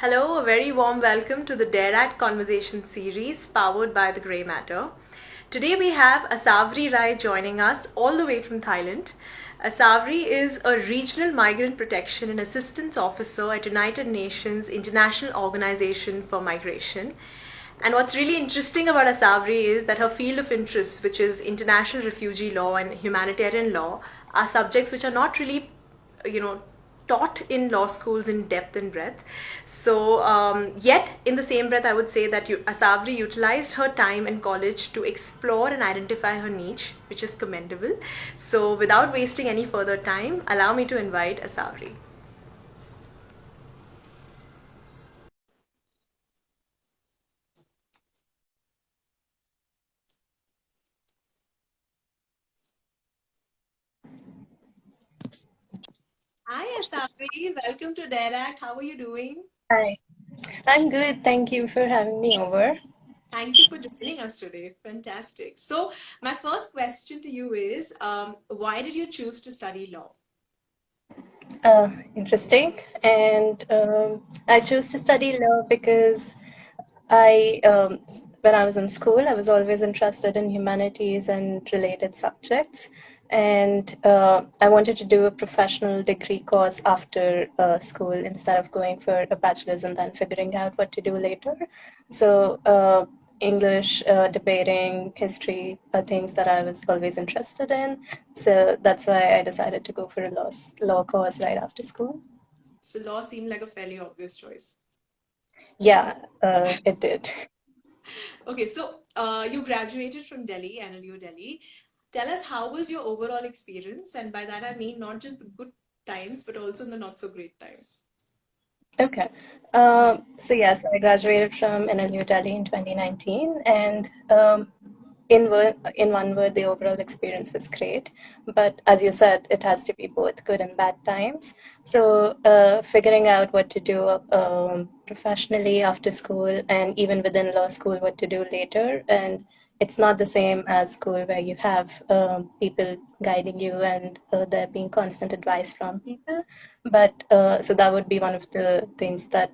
Hello, a very warm welcome to the Dare Act Conversation series powered by the Grey Matter. Today we have Aasavri Rai joining us all the way from Thailand. Aasavri is a regional migrant protection and assistance officer at United Nations International Organization for Migration. And what's really interesting about Aasavri is that her field of interest, which is international refugee law and humanitarian law, are subjects which are not really, you know, taught in law schools in depth and breadth. So, yet in the same breath, I would say that Aasavri utilized her time in college to explore and identify her niche, which is commendable. So, without wasting any further time, allow me to invite Aasavri. Hi, Aasavri. Welcome to Dare Act. How are you doing? Hi, I'm good. Thank you for having me over. Thank you for joining us today. Fantastic. So, my first question to you is why did you choose to study law? Interesting. And I chose to study law because when I was in school, I was always interested in humanities and related subjects. And I wanted to do a professional degree course after school instead of going for a bachelor's and then figuring out what to do later. So, English, debating, history are things that I was always interested in. So that's why I decided to go for a law course right after school. So, law seemed like a fairly obvious choice. Yeah, it did. Okay, so you graduated from Delhi, NLU Delhi. Tell us how was your overall experience? And by that I mean not just the good times, but also the not so great times. Okay. So yes, I graduated from NLU Delhi in 2019, and in one word, the overall experience was great. But as you said, it has to be both good and bad times. So figuring out what to do professionally after school, and even within law school, what to do later, and it's not the same as school where you have people guiding you and there being constant advice from people. But so that would be one of the things that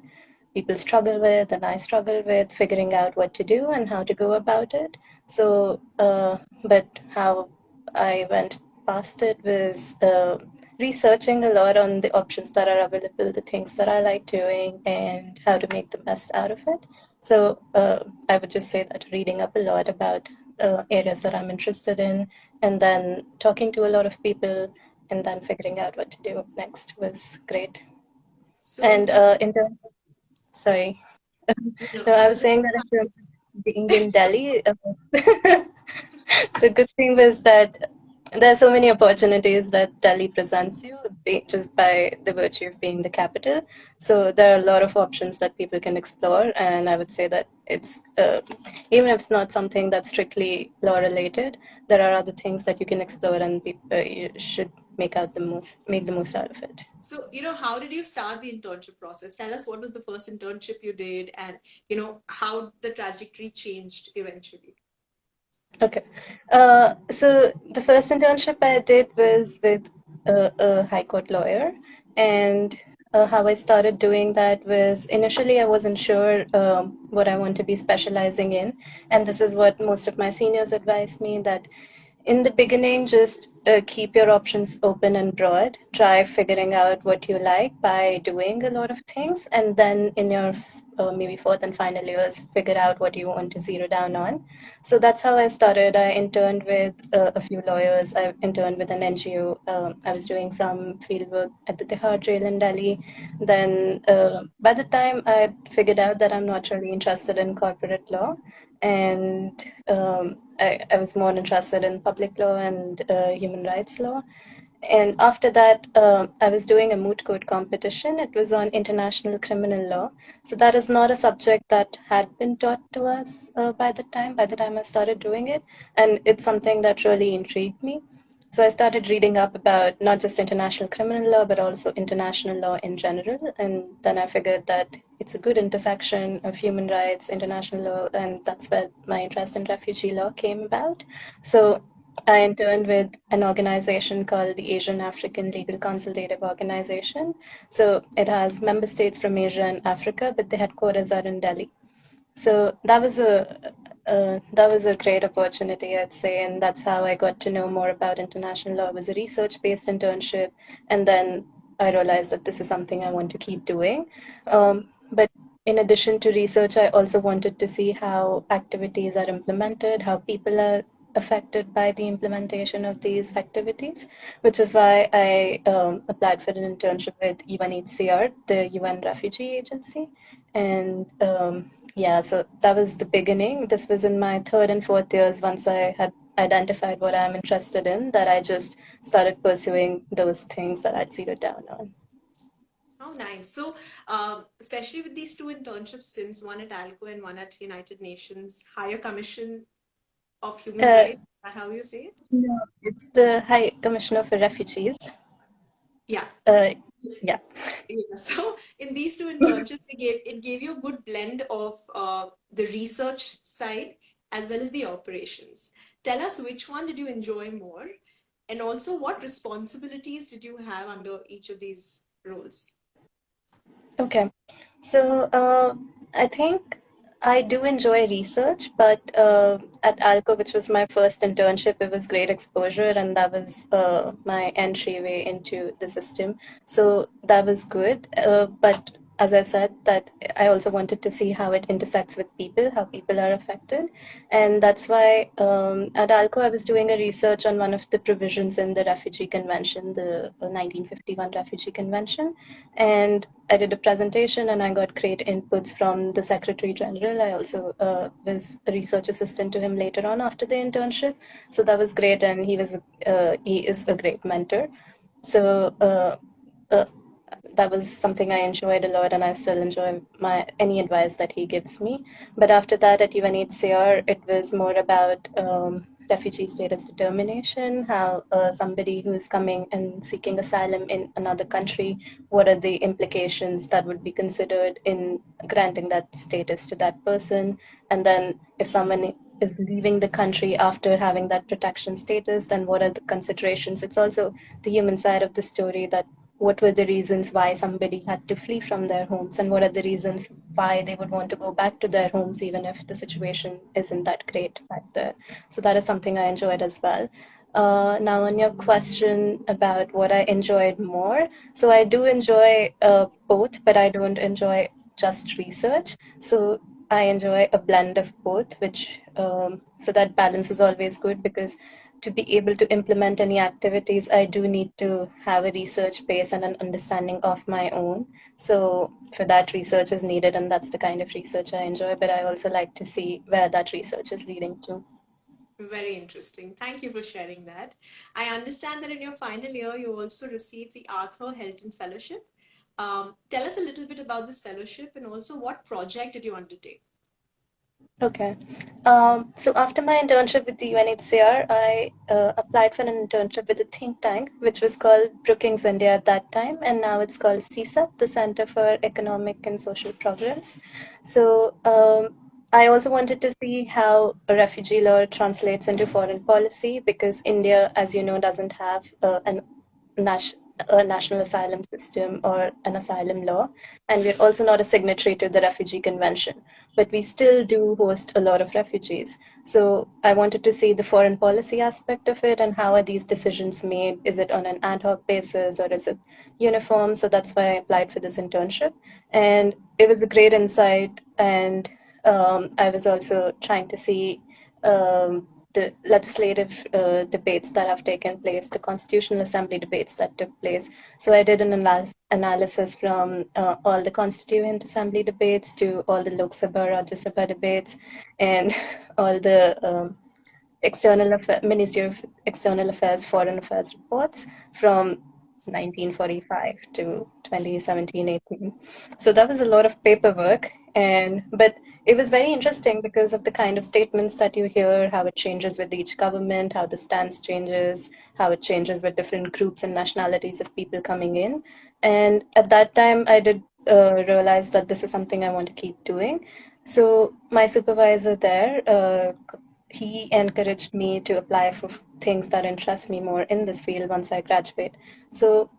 people struggle with, and I struggle with figuring out what to do and how to go about it. So, but how I went past it was researching a lot on the options that are available, the things that I like doing, and how to make the best out of it. So, I would just say that reading up a lot about areas that I'm interested in, and then talking to a lot of people, and then figuring out what to do next was great. So, And in terms of, sorry, no, no, I I was was just saying that in terms of being in Delhi, the good thing was that there are so many opportunities that Delhi presents you just by the virtue of being the capital. So there are a lot of options that people can explore, and I would say that it's even if it's not something that's strictly law related, there are other things that you can explore, and you should make the most out of it. so how did you start the internship process? Tell us what was the first internship you did, and how the trajectory changed eventually. Okay. So the first internship I did was with a high court lawyer, and how I started doing that was initially I wasn't sure what I want to be specializing in, and this is what most of my seniors advised me that in the beginning, just keep your options open and broad. Try figuring out what you like by doing a lot of things, and then in your maybe fourth and final years, figure out what you want to zero down on. So that's how I started. I interned with a few lawyers. I interned with an NGO. I was doing some field work at the Tihar jail in Delhi. Then, by the time I figured out that I'm not really interested in corporate law, and I was more interested in public law and human rights law. And after that, I was doing a moot court competition. It was on international criminal law. So that is not a subject that had been taught to us by the time I started doing it. And it's something that really intrigued me. So I started reading up about not just international criminal law, but also international law in general. And then I figured that it's a good intersection of human rights, international law, and that's where my interest in refugee law came about. So I interned with an organization called the Asian African Legal Consultative Organization. So it has member states from Asia and Africa, but the headquarters are in Delhi. So that was a great opportunity, I'd say, and that's how I got to know more about international law. It was a research-based internship, and then I realized that this is something I want to keep doing. But in addition to research, I also wanted to see how activities are implemented, how people are affected by the implementation of these activities, which is why I applied for an internship with UNHCR, the UN Refugee Agency, and yeah, so that was the beginning. This was in my third and fourth years once I had identified what I'm interested in, that I just started pursuing those things that I'd zeroed down on. Oh, nice. So, especially with these two internship stints, one at ALCO and one at United Nations Higher Commission of Human Uh, Rights, is that how you say it? no, it's the High Commissioner for Refugees. Yeah. Uh, yeah. Yeah. So in these two internships, it gave you a good blend of the research side as well as the operations. Tell us which one did you enjoy more, and also what responsibilities did you have under each of these roles? Okay. So I think I do enjoy research, but at ALCO, which was my first internship, it was great exposure, and that was my entryway into the system. So that was good. But as I said, that I also wanted to see how it intersects with people, how people are affected, and that's why at ALCO I was doing a research on one of the provisions in the Refugee Convention, the 1951 Refugee Convention, and I did a presentation and I got great inputs from the Secretary General. I also was a research assistant to him later on after the internship, so that was great, and he is a great mentor. So uh, that was something I enjoyed a lot, and I still enjoy my any advice that he gives me. But after that, at UNHCR, it was more about refugee status determination. How somebody who is coming and seeking asylum in another country, what are the implications that would be considered in granting that status to that person, and then if someone is leaving the country after having that protection status, then what are the considerations? It's also the human side of the story, that what were the reasons why somebody had to flee from their homes, and what are the reasons why they would want to go back to their homes even if the situation isn't that great back there. So that is something I enjoyed as well. Now, on your question about what I enjoyed more, so I do enjoy both, but I don't enjoy just research. So I enjoy a blend of both, which so that balance is always good, because to be able to implement any activities, I do need to have a research base and an understanding of my own. So for that, research is needed, and that's the kind of research I enjoy. But I also like to see where that research is leading to. Very interesting. Thank you for sharing that. I understand that in your final year, you also received the Arthur Hilton Fellowship. Tell us a little bit about this fellowship and also what project did you undertake? Okay. So after my internship with the UNHCR, I applied for an internship with a think tank, which was called Brookings India at that time, and now it's called CSAP, the Center for Economic and Social Progress. So I also wanted to see how a refugee law translates into foreign policy, because India, as you know, doesn't have nas- a national asylum system or an asylum law, and we're also not a signatory to the Refugee Convention, but we still do host a lot of refugees. So I wanted to see the foreign policy aspect of it, and how are these decisions made? Is it on an ad hoc basis, or is it uniform? So that's why I applied for this internship, and it was a great insight. And I was also trying to see the legislative debates that have taken place, the Constitutional Assembly debates that took place. So I did an analysis from all the Constituent Assembly debates to all the Lok Sabha, Rajya Sabha debates, and all the Ministry of External Affairs, Foreign Affairs reports from 1945 to 2017-18. So that was a lot of paperwork, and but it was very interesting because of the kind of statements that you hear, how it changes with each government, how the stance changes, how it changes with different groups and nationalities of people coming in. And at that time, I did realize that this is something I want to keep doing. So my supervisor there he encouraged me to apply for things that interest me more in this field once I graduate. So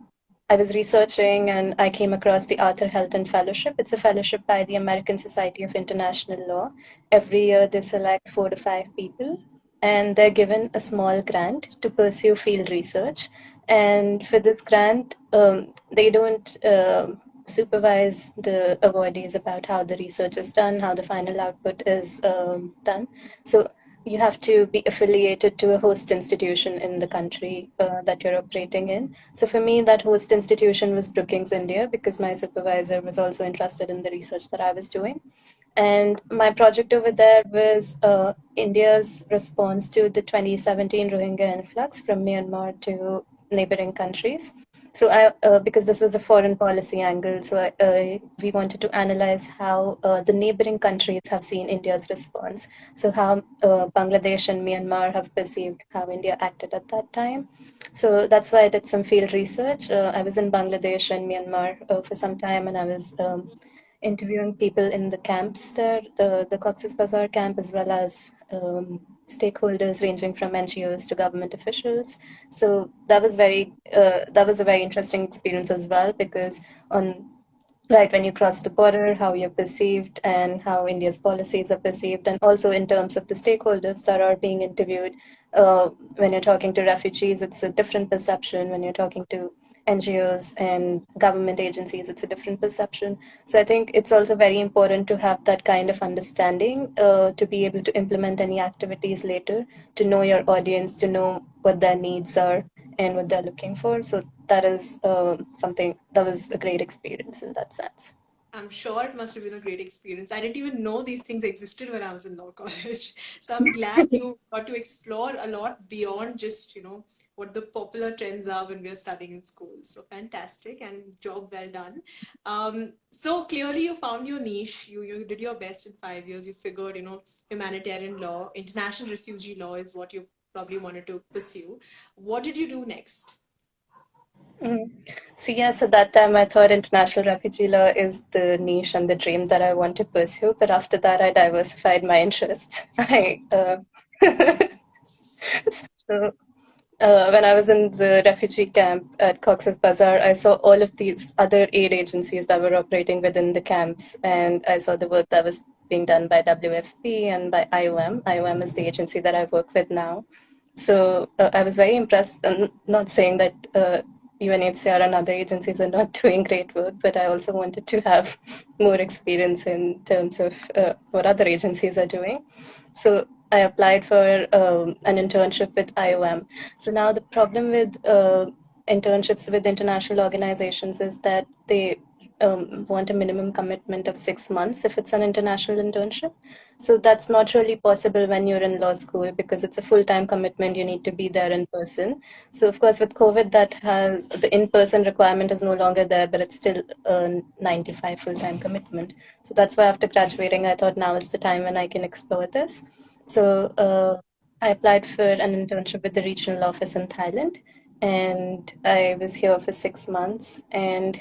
I was researching and I came across the Arthur Hilton Fellowship. It's a fellowship by the American Society of International Law. Every year they select 4 to 5 people and they're given a small grant to pursue field research. And for this grant, they don't supervise the awardees about how the research is done, how the final output is done. So you have to be affiliated to a host institution in the country that you're operating in. So for me, that host institution was Brookings India because my supervisor was also interested in the research that I was doing. And my project over there was India's response to the 2017 Rohingya influx from Myanmar to neighboring countries. So because this was a foreign policy angle, so we wanted to analyze how the neighboring countries have seen India's response. So how Bangladesh and Myanmar have perceived how India acted at that time. So that's why I did some field research. I was in Bangladesh and Myanmar for some time, and I was interviewing people in the camps there, the Cox's Bazar camp, as well as stakeholders ranging from NGOs to government officials. So that was a very interesting experience as well because on right when you cross the border, how you're perceived and how India's policies are perceived, and also in terms of the stakeholders that are being interviewed. When you're talking to refugees, it's a different perception. When you're talking to NGOs and government agencies, it's a different perception. So I think it's also very important to have that kind of understanding to be able to implement any activities later, to know your audience, to know what their needs are and what they're looking for. So that is something that was a great experience in that sense. I'm sure it must have been a great experience. I didn't even know these things existed when I was in law college. So I'm glad you got to explore a lot beyond just, what the popular trends are when we're studying in school. So fantastic and job well done. So clearly you found your niche. You did your best in 5 years. You figured, humanitarian law, international refugee law is what you probably wanted to pursue. What did you do next? Mm. So yes, at that time I thought international refugee law is the niche and the dream that I want to pursue. But after that, I diversified my interests. I so when I was in the refugee camp at Cox's Bazar, I saw all of these other aid agencies that were operating within the camps, and I saw the work that was being done by WFP and by IOM. IOM is the agency that I work with now. So I was very impressed. And not saying that UNHCR and other agencies are not doing great work, but I also wanted to have more experience in terms of what other agencies are doing. So I applied for an internship with IOM. So now the problem with internships with international organizations is that they want a minimum commitment of 6 months if it's an international internship. So that's not really possible when you're in law school because it's a full-time commitment. You need to be there in person. So of course, with COVID, that has the in-person requirement is no longer there, but it's still a 95 full-time commitment. So that's why after graduating, I thought now is the time when I can explore this. So I applied for an internship with the regional office in Thailand, and I was here for 6 months. And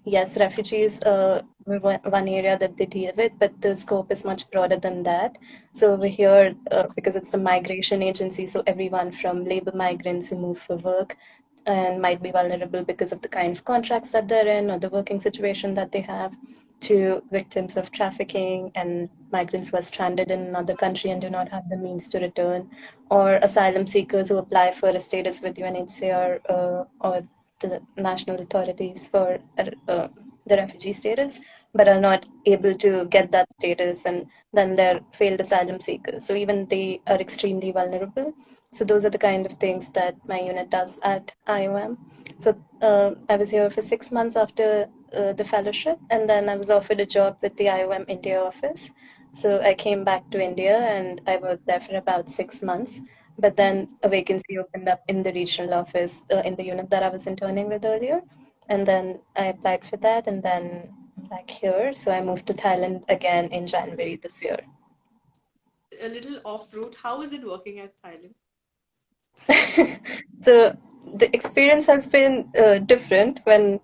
yes, refugees were one area that they deal with, but the scope is much broader than that. So over here, because it's the migration agency, so everyone from labor migrants who move for work and might be vulnerable because of the kind of contracts that they're in or the working situation that they have, to victims of trafficking and migrants who are stranded in another country and do not have the means to return, or asylum seekers who apply for a status with UNHCR or the national authorities for the refugee status, but are not able to get that status, and then they're failed asylum seekers. So even they are extremely vulnerable. So those are the kind of things that my unit does at IOM. So I was here for 6 months after the fellowship, and then I was offered a job with the IOM India office. So I came back to India and I worked there for about 6 months. But then a vacancy opened up in the regional office in the unit that I was interning with earlier. And then I applied for that, and then I'm back here. So I moved to Thailand again in January this year. A little off route. How is it working at Thailand? So the experience has been different when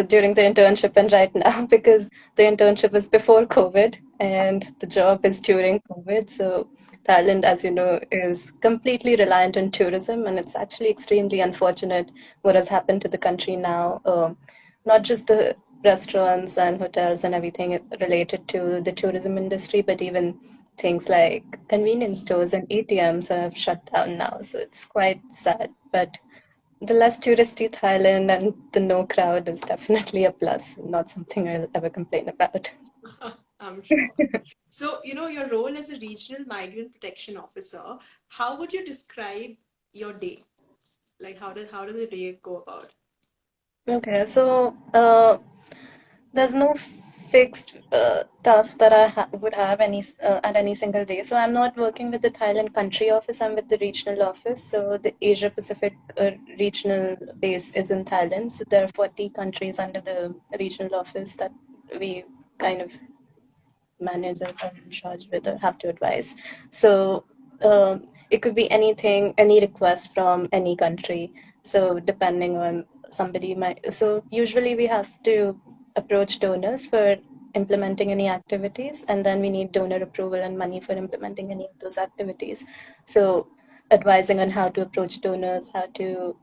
during the internship and right now because the internship was before COVID and the job is during COVID. So Thailand, as you know, is completely reliant on tourism, and it's actually extremely unfortunate what has happened to the country now. Not just the restaurants and hotels and everything related to the tourism industry, but even things like convenience stores and ATMs have shut down now. So it's quite sad. But the less touristy Thailand and the no crowd is definitely a plus, not something I'll ever complain about. I'm sure. So, your role as a regional migrant protection officer, how would you describe your day? Like, how does a day go about? Okay, so there's no fixed task that would have at any single day. So I'm not working with the Thailand country office. I'm with the regional office. So the Asia Pacific regional base is in Thailand. So there are 40 countries under the regional office that we kind of manage or are in charge with or have to advise. So it could be anything, any request from any country. So depending on somebody might, so usually we have to approach donors for implementing any activities, and then we need donor approval and money for implementing any of those activities. So advising on how to approach donors, how to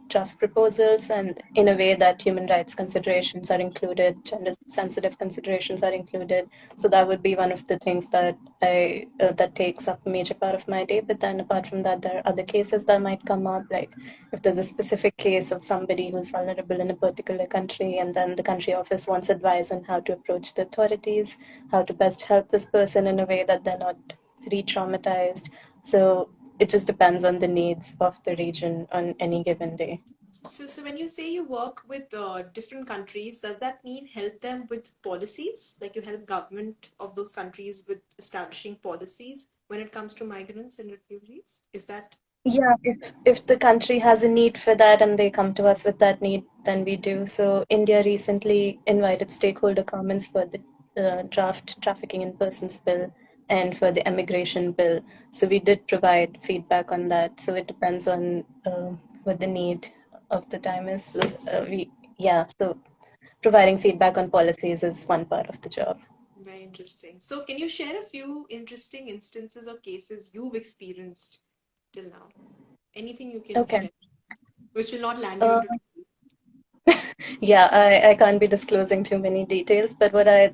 draft proposals, and in a way that human rights considerations are included, gender sensitive considerations are included. So that would be one of the things that that takes up a major part of my day. But then apart from that, there are other cases that might come up, like if there's a specific case of somebody who's vulnerable in a particular country, and then the country office wants advice on how to approach the authorities, how to best help this person in a way that they're not re-traumatized. So it just depends on the needs of the region on any given day. So when you say you work with different countries, does that mean help them with policies? Like you help government of those countries with establishing policies when it comes to migrants and refugees? Is that Yeah, if the country has a need for that and they come to us with that need, then we do. So India recently invited stakeholder comments for the draft trafficking in persons bill and for the immigration bill. So we did provide feedback on that. So it depends on what the need of the time is. So, so providing feedback on policies is one part of the job. very interesting? So can you share a few interesting instances or cases you've experienced till now? Anything you can Okay. share, which will not land you Uh, into trouble. Yeah, I can't be disclosing too many details, but what I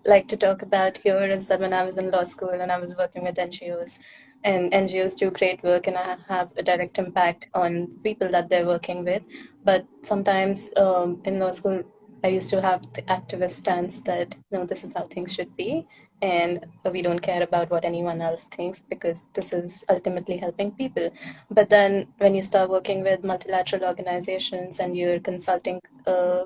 like to talk about here is that when I was in law school and I was working with NGOs, and NGOs do great work and I have a direct impact on people that they're working with. But sometimes in law school, I used to have the activist stance that no, this is how things should be, and we don't care about what anyone else thinks because this is ultimately helping people. But then when you start working with multilateral organizations and you're consulting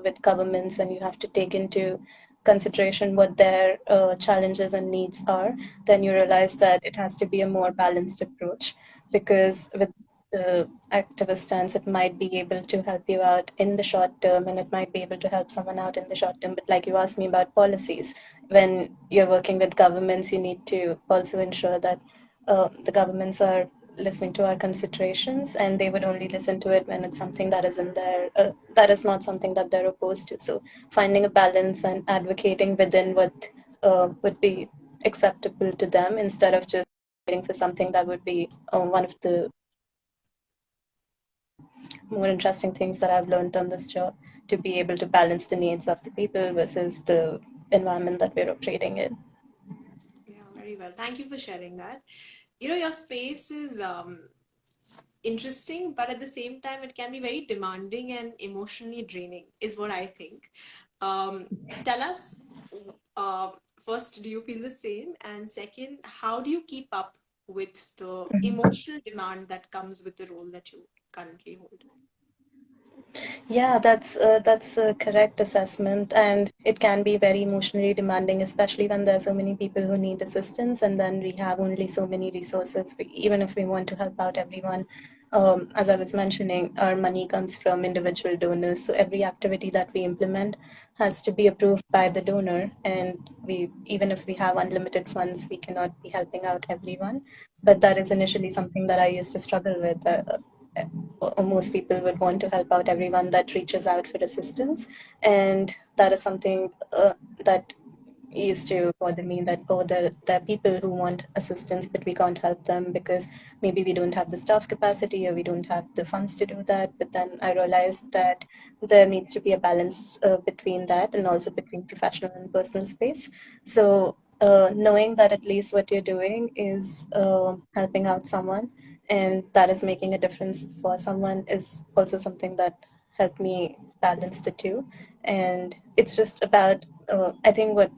with governments and you have to take into consideration what their challenges and needs are, then you realize that it has to be a more balanced approach because with the activist stance, it might be able to help you out in the short term and it might be able to help someone out in the short term. But like you asked me about policies, when you're working with governments, you need to also ensure that the governments are listening to our considerations and they would only listen to it when it's something that is in their that is not something that they're opposed to. So finding a balance and advocating within what would be acceptable to them instead of just waiting for something that would be one of the more interesting things that I've learned on this job, to be able to balance the needs of the people versus the environment that we're operating in. Yeah, very well. Thank you for sharing that. Your space is interesting, but at the same time, it can be very demanding and emotionally draining, is what I think. Um, Tell us, uh, first, do you feel the same? And second, how do you keep up with the emotional demand that comes with the role that you currently hold? Yeah, that's a correct assessment, and it can be very emotionally demanding, especially when there are so many people who need assistance, and then we have only so many resources. Even if we want to help out everyone, as I was mentioning, our money comes from individual donors, so every activity that we implement has to be approved by the donor, and we even if we have unlimited funds, we cannot be helping out everyone. But that is initially something that I used to struggle with. Most people would want to help out everyone that reaches out for assistance, and that is something that used to bother me that, oh, there are people who want assistance, but we can't help them because maybe we don't have the staff capacity or we don't have the funds to do that. But then I realized that there needs to be a balance between that and also between professional and personal space. So knowing that at least what you're doing is helping out someone and that is making a difference for someone is also something that helped me balance the two. And it's just about, I think what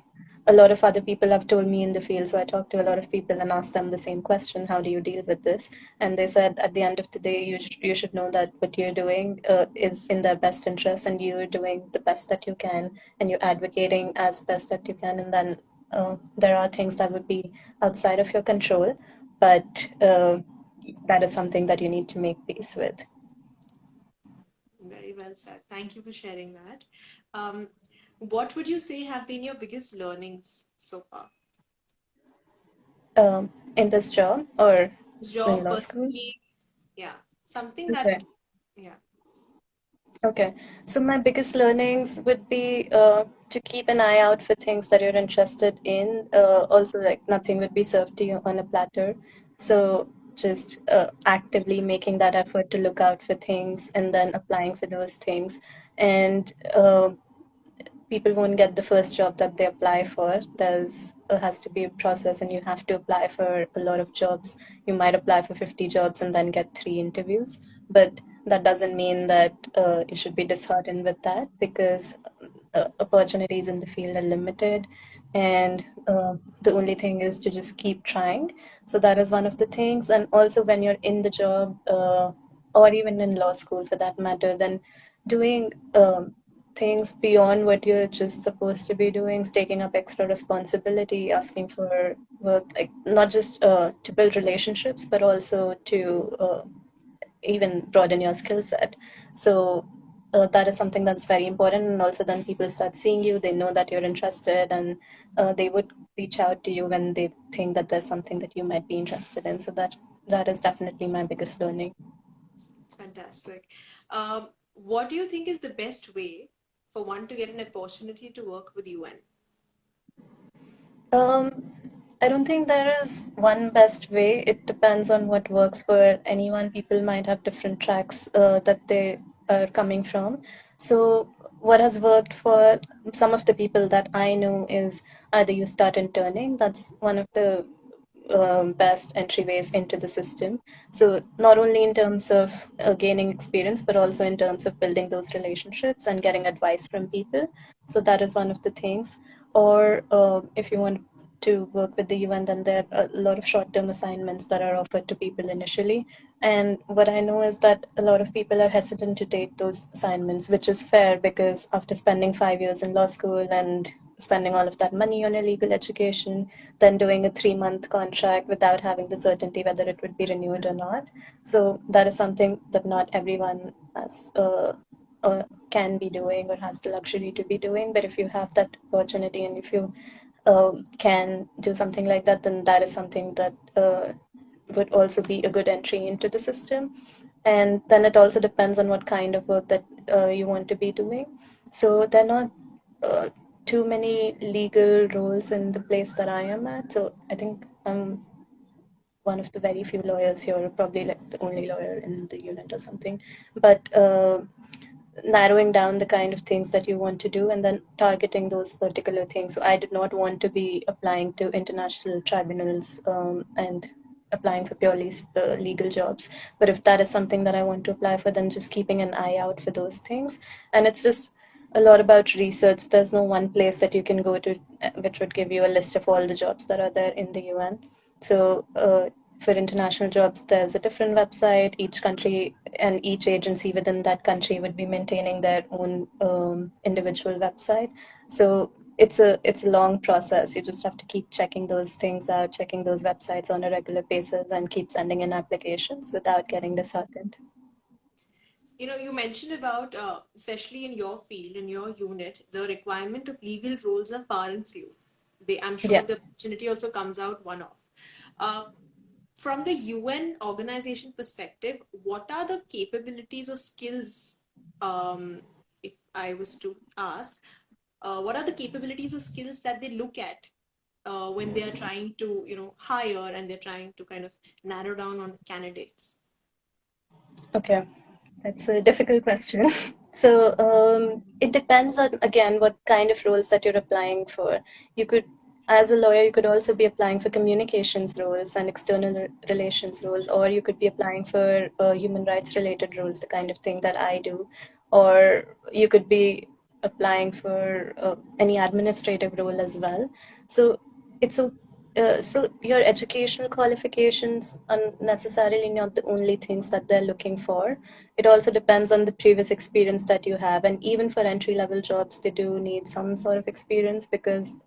a lot of other people have told me in the field. So I talked to a lot of people and asked them the same question: how do you deal with this? And they said, at the end of the day, you should know that what you're doing is in their best interest, and you're doing the best that you can, and you're advocating as best that you can. And then there are things that would be outside of your control, but that is something that you need to make peace with. Very well said. Thank you for sharing that. Um, what would you say have been your biggest learnings so far? In this job or This in job, law school? personally, yeah, something Okay. that, yeah, Okay, so my biggest learnings would be to keep an eye out for things that you're interested in. Also, like nothing would be served to you on a platter. So just actively making that effort to look out for things and then applying for those things. And people won't get the first job that they apply for. There's has to be a process, and you have to apply for a lot of jobs. You might apply for 50 jobs and then get 3 interviews, but that doesn't mean that you should be disheartened with that because opportunities in the field are limited, and the only thing is to just keep trying. So that is one of the things. And also, when you're in the job, or even in law school for that matter, then doing things beyond what you're just supposed to be doing, taking up extra responsibility, asking for work, like not just to build relationships, but also to even broaden your skill set. So that is something that's very important. And also, then people start seeing you, they know that you're interested, and they would reach out to you when they think that there's something that you might be interested in. So that is definitely my biggest learning. fantastic. What do you think is the best way for one to get an opportunity to work with UN? Um, I don't think there is one best way. It depends on what works for anyone. People might have different tracks that they are coming from. So, what has worked for some of the people that I know is either you start interning, that's one of the best entryways into the system. So, not only in terms of gaining experience, but also in terms of building those relationships and getting advice from people. So, that is one of the things. Or if you want to work with the UN, then there are a lot of short term assignments that are offered to people initially. And what I know is that a lot of people are hesitant to take those assignments, which is fair because after spending 5 years in law school and spending all of that money on a legal education, then doing a 3 month contract without having the certainty whether it would be renewed or not. So that is something that not everyone has. Can be doing or has the luxury to be doing. But if you have that opportunity and if you can do something like that, then that is something that would also be a good entry into the system. And then it also depends on what kind of work that you want to be doing. So there are not uh, too many legal roles in the place that I am at. So I think I'm one of the very few lawyers here, probably like the only lawyer in the unit or something. But narrowing down the kind of things that you want to do and then targeting those particular things. So I did not want to be applying to international tribunals and applying for purely legal jobs. But if that is something that I want to apply for, then just keeping an eye out for those things. And it's just a lot about research. There's no one place that you can go to which would give you a list of all the jobs that are there in the UN. So for international jobs, there's a different website. Each country and each agency within that country would be maintaining their own individual website. So it's a long process. You just have to keep checking those things out, checking those websites on a regular basis, and keep sending in applications without getting disheartened. You mentioned about, especially in your field, in your unit, the requirement of legal roles are far and few. I'm sure Yeah. the opportunity also comes out one off. Uh, from the UN organization perspective, what are the capabilities or skills, if I was to ask, what are the capabilities or skills that they look at when they are trying to, hire, and they're trying to kind of narrow down on candidates? Okay, that's a difficult question. So it depends on, again, what kind of roles that you're applying for. You could, as a lawyer, you could also be applying for communications roles and external relations roles, or you could be applying for human rights related roles, the kind of thing that I do, or you could be applying for any administrative role as well. So it's a so your educational qualifications are necessarily not the only things that they're looking for. It also depends on the previous experience that you have, and even for entry level jobs, they do need some sort of experience because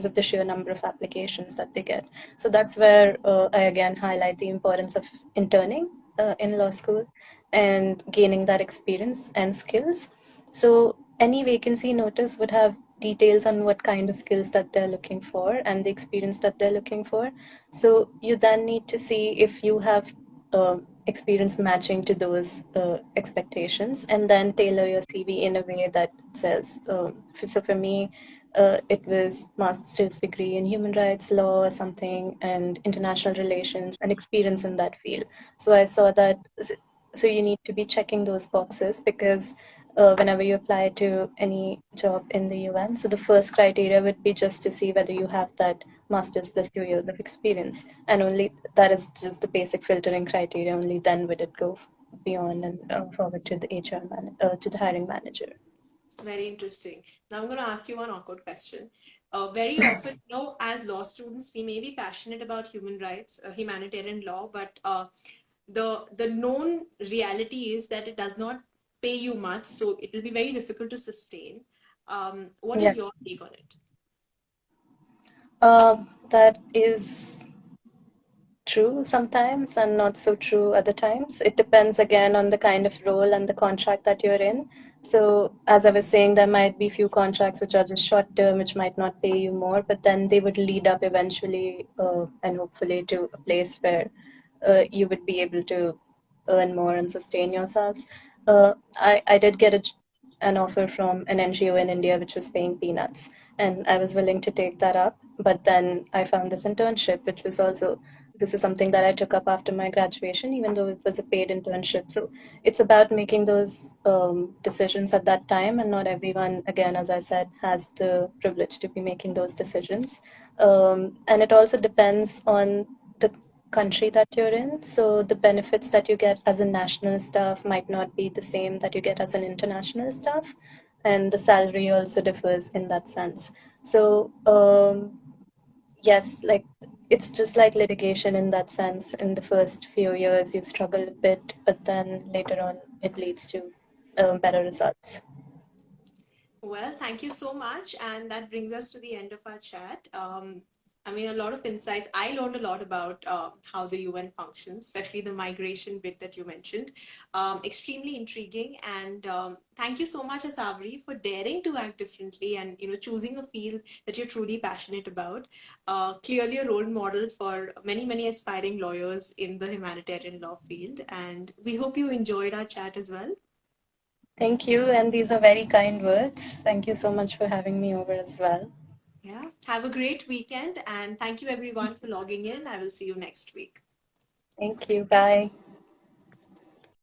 of the sheer number of applications that they get. So that's where I again highlight the importance of interning in law school and gaining that experience and skills. So any vacancy notice would have details on what kind of skills that they're looking for and the experience that they're looking for. So you then need to see if you have experience matching to those expectations, and then tailor your CV in a way that says, so for me, it was master's degree in human rights law or something, and international relations and experience in that field. So I saw that. So you need to be checking those boxes because whenever you apply to any job in the UN, so the first criteria would be just to see whether you have that master's plus 2 years of experience, and only that is just the basic filtering criteria. Only then would it go beyond and forward to the to the hiring manager. Very interesting. Now I'm going to ask you one awkward question. Very often, as law students, we may be passionate about human rights, humanitarian law, but the known reality is that it does not pay you much, so it will be very difficult to sustain. What Yeah. is your take on it? That is true sometimes and not so true other times. It depends again on the kind of role and the contract that you're in. So, as I was saying, there might be few contracts which are just short term, which might not pay you more, but then they would lead up eventually and hopefully to a place where you would be able to earn more and sustain yourselves. I did get an offer from an NGO in India which was paying peanuts, and I was willing to take that up. But then I found this internship, which was also this is something that I took up after my graduation, even though it was a paid internship. So it's about making those decisions at that time, and not everyone, again, as I said, has the privilege to be making those decisions. And it also depends on the country that you're in. So the benefits that you get as a national staff might not be the same that you get as an international staff, and the salary also differs in that sense. So yes, like it's just like litigation in that sense. In the first few years, you struggle a bit, but then later on, it leads to better results. Well, thank you so much. And that brings us to the end of our chat. I mean, a lot of insights. I learned a lot about how the UN functions, especially the migration bit that you mentioned. Extremely intriguing. And thank you so much, Aasavri, for daring to act differently and choosing a field that you're truly passionate about. Clearly a role model for many, many aspiring lawyers in the humanitarian law field. And we hope you enjoyed our chat as well. Thank you, and these are very kind words. Thank you so much for having me over as well. Yeah. Have a great weekend, and thank you everyone for logging in. I will see you next week. Thank you. Bye.